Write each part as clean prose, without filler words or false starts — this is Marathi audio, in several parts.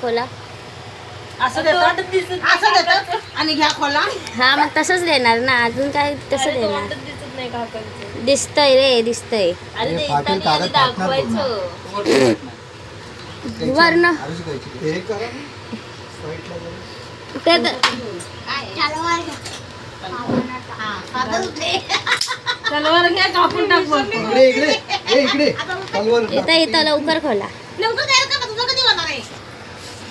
खोला. असं देतात आणि घ्या खोला. हा मग तसंच देणार ना, अजून काय तसं देणार. दिसत नाही काकांचं. दिसतंय रे, दिसतंय अरे ते पाटील इथं आधी कागद फाटणार दाखवायचं. वर्ण हे करा ते तलवार घ्या कापून टाक वरती. इकडे इकडे ए इकडे तलवार इथं इथं लवकर खोला. लवकर तयार कर, तुझं कधी होणार आहे?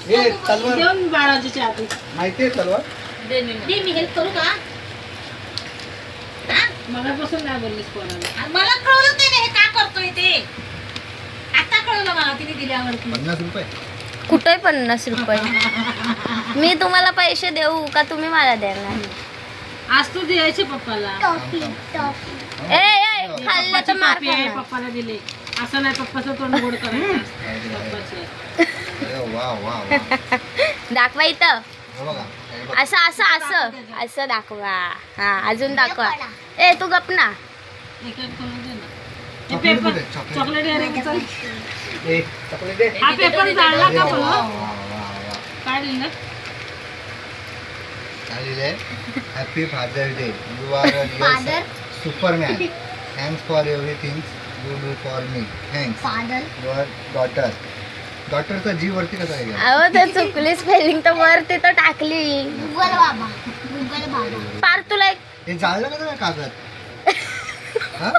ए तलवार देऊन बाळाची आधी. माहितीये तलवार दे मी. दे, मी हेल्प करू का? मगापासून नाही बोललीस कोणाला. मला कळलं नाही हे का करतोय ते. आता कळलं मला तिने दिल्यावरती. 50 रुपये कुठे 50 रुपये? मी तुम्हाला पैसे देऊ का तुम्ही मला देणार? आज तू द्यायचे पप्पाला. ए खाल्लं तर मार पप्पी आहे, खाणार. पप्पाला दिले. असं नाही पप्पाचं तोंड गोड करायचं. पप्पाचे. अरे वा वा वा दाखवा इथं. हे बघा हे बघा. असं असं असं असं दाखवा. हा अजून दाखवा. ए तू गप ना. एक एक करून दे ना. हे चॉकलेट पेपर कुठे? चॉकलेट. चॉकलेट आहे रे, चल. ए चॉकलेट दे. हा पेपर जाळला अरे का वा बोला? वा वा वा काय लिहिलं? काय लिहिलंय happy father day you are a real superman thanks for everything you do for me thanks your daughter. डॉटरचा जी वरती कसा आहे अहो ते चुकली स्पेलिंग तर वरती तर टाकली. पार तुला एक हे जाळलं का कागद हा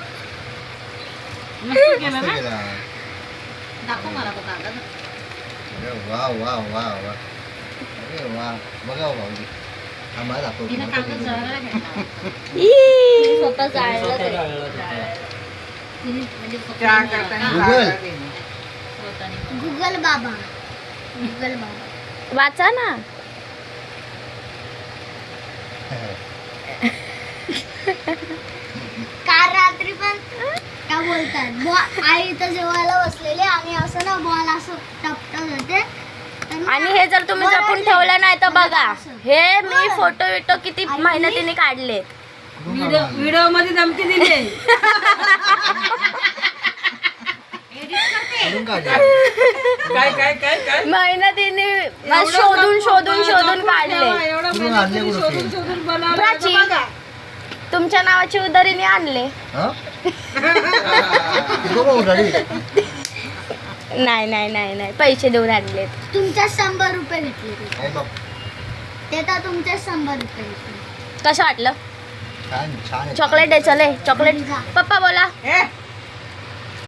मस्त केलं मस्त ना? केला. दाखव मला तो कागद. अरे वा वा वा वा अरे वा बघा हो भाऊजी आम्हाला दाखवतो तिने कागद जळायला घेतला. ई. स्वतः जाळलं ते. तिने म्हणजे स्वतः जाळलं. गुगल स्वतःने. वाचा ना. काल रात्री पण काय बोलतात आई इथं जेवायला बसलेले आणि असं ना बॉल असं टपटत होते आणि हे जर तुम्ही जपून ठेवलं नाही तर बघा, हे मी फोटो विटो किती मेहनतीने काढले. व्हिडिओ मध्ये धमकी दिली. काढून काढलं. काय मेहनतीने शोधून शोधून शोधून काढले. एवढं कुठून आणले मेहनतीने कुठून? शोधून शोधून बनवलं. प्राची. बघा. तुमच्या नावाची उधारीने आणले. हा? इथं बघ गाडी. नाही नाही नाही नाही पैसे देऊन आणले. तुमच्या 100 रुपये घेतले ते. हे बघ ते तर तुमच्या 100 रुपये घेतले. कसं वाटलं? छान छान आहे. चॉकलेट आहे. चले चॉकलेट. पप्पा बोला. ए,